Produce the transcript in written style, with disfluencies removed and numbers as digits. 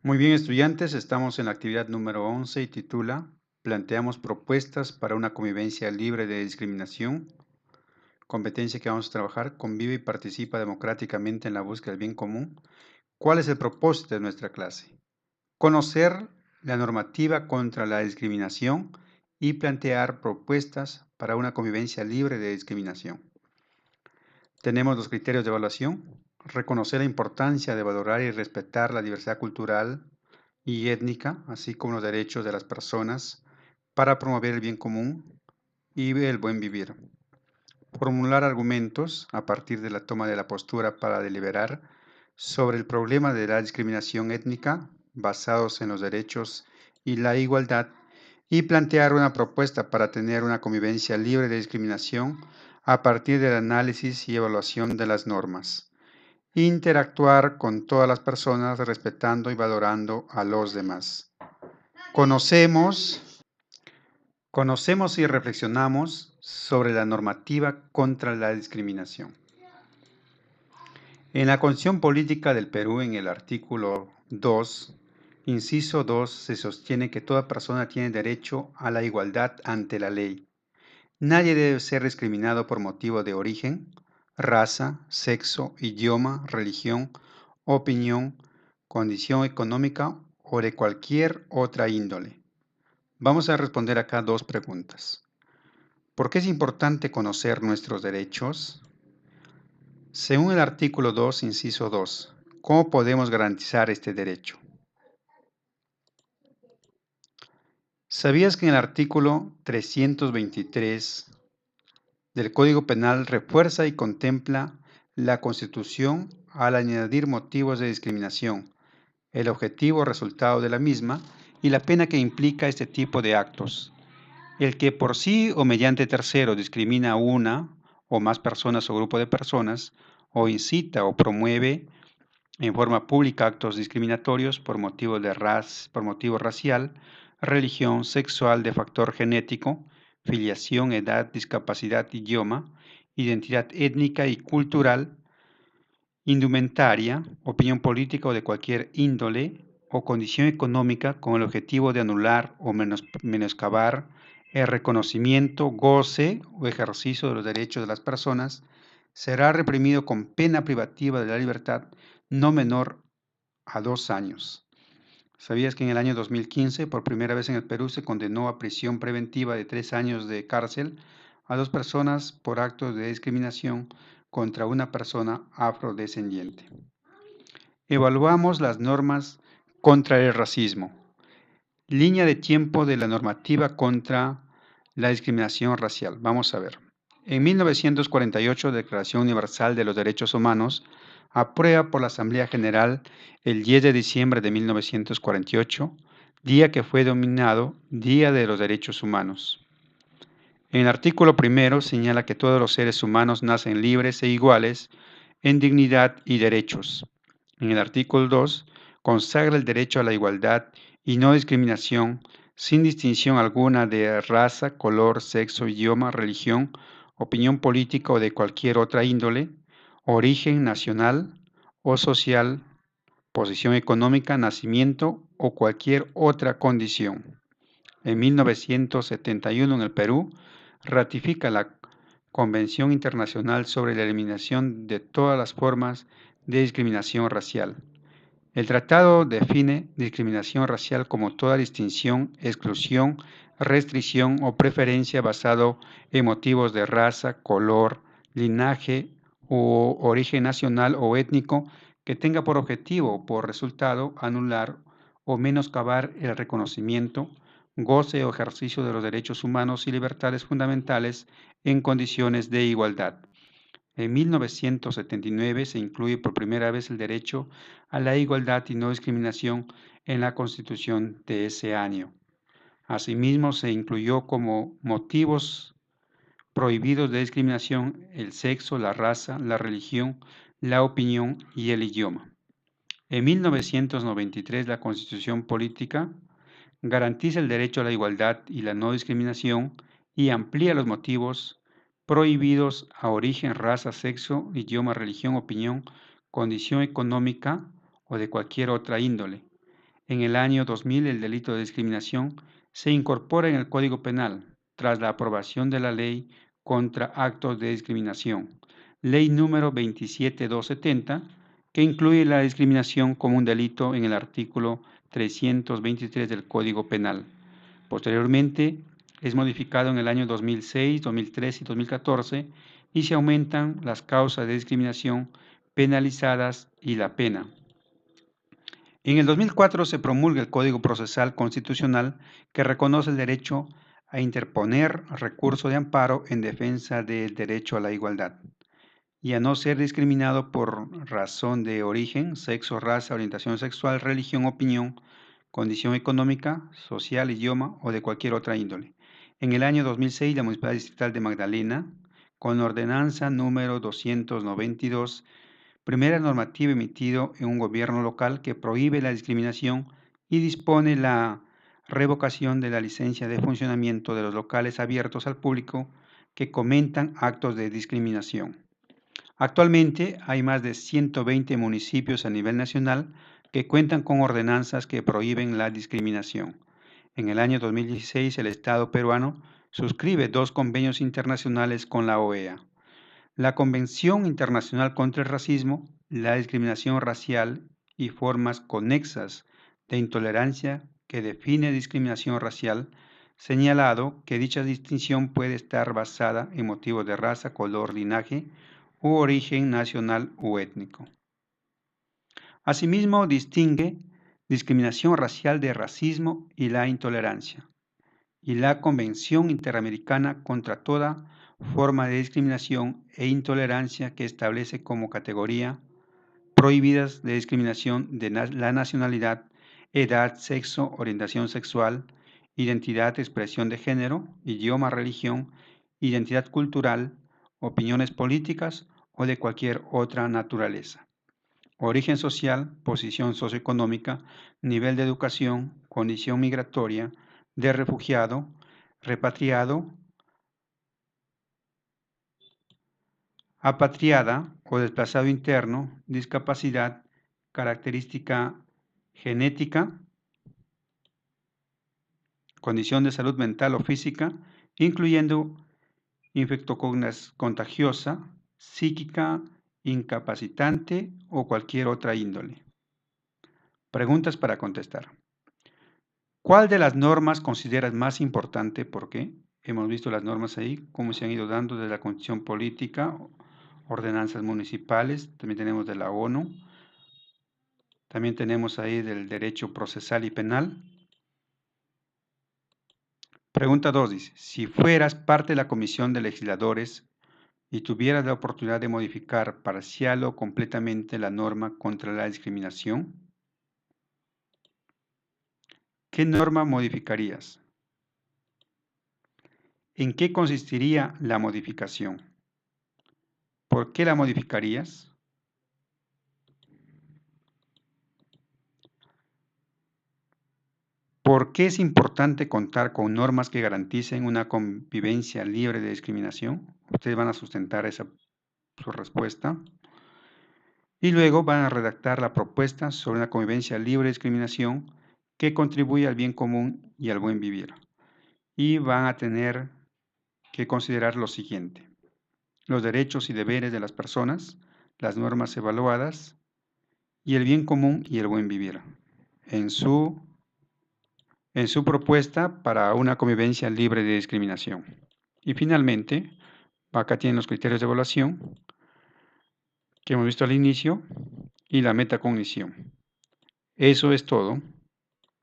Muy bien, estudiantes, estamos en la actividad número 11 y titula Planteamos propuestas para una convivencia libre de discriminación. Competencia que vamos a trabajar, convive y participa democráticamente en la búsqueda del bien común. ¿Cuál es el propósito de nuestra clase? Conocer la normativa contra la discriminación y plantear propuestas para una convivencia libre de discriminación. Tenemos los criterios de evaluación, reconocer la importancia de valorar y respetar la diversidad cultural y étnica, así como los derechos de las personas para promover el bien común y el buen vivir. Formular argumentos a partir de la toma de la postura para deliberar sobre el problema de la discriminación étnica basados en los derechos y la igualdad y plantear una propuesta para tener una convivencia libre de discriminación a partir del análisis y evaluación de las normas. Interactuar con todas las personas respetando y valorando a los demás. Conocemos, conocemos y reflexionamos sobre la normativa contra la discriminación. En la Constitución Política del Perú, en el artículo 2, inciso 2, se sostiene que toda persona tiene derecho a la igualdad ante la ley. Nadie debe ser discriminado por motivo de origen, raza, sexo, idioma, religión, opinión, condición económica o de cualquier otra índole. Vamos a responder acá dos preguntas. ¿Por qué es importante conocer nuestros derechos? Según el artículo 2, inciso 2, ¿cómo podemos garantizar este derecho? ¿Sabías que en el artículo 323 del Código Penal refuerza y contempla la Constitución al añadir motivos de discriminación, el objetivo o resultado de la misma y la pena que implica este tipo de actos? El que por sí o mediante tercero discrimina a una o más personas o grupo de personas, o incita o promueve en forma pública actos discriminatorios por motivo racial, religión, sexual, de factor genético, filiación, edad, discapacidad, idioma, identidad étnica y cultural, indumentaria, opinión política o de cualquier índole o condición económica con el objetivo de anular o menoscabar el reconocimiento, goce o ejercicio de los derechos de las personas, será reprimido con pena privativa de la libertad no menor a 2 años. ¿Sabías que en el año 2015, por primera vez en el Perú, se condenó a prisión preventiva de 3 años de cárcel a 2 personas por actos de discriminación contra una persona afrodescendiente? Evaluamos las normas contra el racismo. Línea de tiempo de la normativa contra la discriminación racial. Vamos a ver. En 1948, Declaración Universal de los Derechos Humanos, aprueba por la Asamblea General el 10 de diciembre de 1948, día que fue denominado Día de los Derechos Humanos. En el artículo primero señala que todos los seres humanos nacen libres e iguales en dignidad y derechos. En el artículo 2 consagra el derecho a la igualdad y no discriminación sin distinción alguna de raza, color, sexo, idioma, religión, opinión política o de cualquier otra índole, origen nacional o social, posición económica, nacimiento o cualquier otra condición. En 1971, en el Perú, ratifica la Convención Internacional sobre la Eliminación de todas las formas de discriminación racial. El tratado define discriminación racial como toda distinción, exclusión, restricción o preferencia basado en motivos de raza, color, linaje o origen nacional o étnico que tenga por objetivo o por resultado anular o menoscabar el reconocimiento, goce o ejercicio de los derechos humanos y libertades fundamentales en condiciones de igualdad. En 1979 se incluye por primera vez el derecho a la igualdad y no discriminación en la Constitución de ese año. Asimismo, se incluyó como motivos prohibidos de discriminación el sexo, la raza, la religión, la opinión y el idioma. En 1993, la Constitución Política garantiza el derecho a la igualdad y la no discriminación y amplía los motivos prohibidos a origen, raza, sexo, idioma, religión, opinión, condición económica o de cualquier otra índole. En el año 2000, el delito de discriminación se incorpora en el Código Penal tras la aprobación de la Ley contra Actos de Discriminación, Ley número 27270, que incluye la discriminación como un delito en el artículo 323 del Código Penal. Posteriormente, es modificado en el año 2006, 2013 y 2014 y se aumentan las causas de discriminación penalizadas y la pena. En el 2004 se promulga el Código Procesal Constitucional que reconoce el derecho a interponer recurso de amparo en defensa del derecho a la igualdad y a no ser discriminado por razón de origen, sexo, raza, orientación sexual, religión, opinión, condición económica, social, idioma o de cualquier otra índole. En el año 2006, la Municipalidad Distrital de Magdalena, con ordenanza número 292, primera normativa emitida en un gobierno local que prohíbe la discriminación y dispone la revocación de la licencia de funcionamiento de los locales abiertos al público que comentan actos de discriminación. Actualmente hay más de 120 municipios a nivel nacional que cuentan con ordenanzas que prohíben la discriminación. En el año 2016, el Estado peruano suscribe 2 convenios internacionales con la OEA. La Convención Internacional contra el Racismo, la Discriminación Racial y formas conexas de intolerancia que define discriminación racial, señalado que dicha distinción puede estar basada en motivos de raza, color, linaje u origen nacional u étnico. Asimismo, distingue discriminación racial de racismo y la intolerancia, y la Convención Interamericana contra toda forma de discriminación e intolerancia que establece como categoría prohibidas de discriminación de la nacionalidad, edad, sexo, orientación sexual, identidad, expresión de género, idioma, religión, identidad cultural, opiniones políticas o de cualquier otra naturaleza. Origen social, posición socioeconómica, nivel de educación, condición migratoria, de refugiado, repatriado, apatriada o desplazado interno, discapacidad, característica genética, condición de salud mental o física, incluyendo infectocontagiosa, psíquica, incapacitante o cualquier otra índole. Preguntas para contestar. ¿Cuál de las normas consideras más importante? ¿Por qué? Hemos visto las normas ahí, cómo se han ido dando desde la Constitución Política, ordenanzas municipales, también tenemos de la ONU, también tenemos ahí del derecho procesal y penal. Pregunta 2 dice, si fueras parte de la comisión de legisladores y tuvieras la oportunidad de modificar parcial o completamente la norma contra la discriminación, ¿qué norma modificarías? ¿En qué consistiría la modificación? ¿Por qué la modificarías? ¿Por qué es importante contar con normas que garanticen una convivencia libre de discriminación? Ustedes van a sustentar su respuesta. Y luego van a redactar la propuesta sobre una convivencia libre de discriminación que contribuye al bien común y al buen vivir. Y van a tener que considerar lo siguiente: los derechos y deberes de las personas, las normas evaluadas y el bien común y el buen vivir en su propuesta para una convivencia libre de discriminación. Y finalmente, acá tienen los criterios de evaluación que hemos visto al inicio y la metacognición. Eso es todo.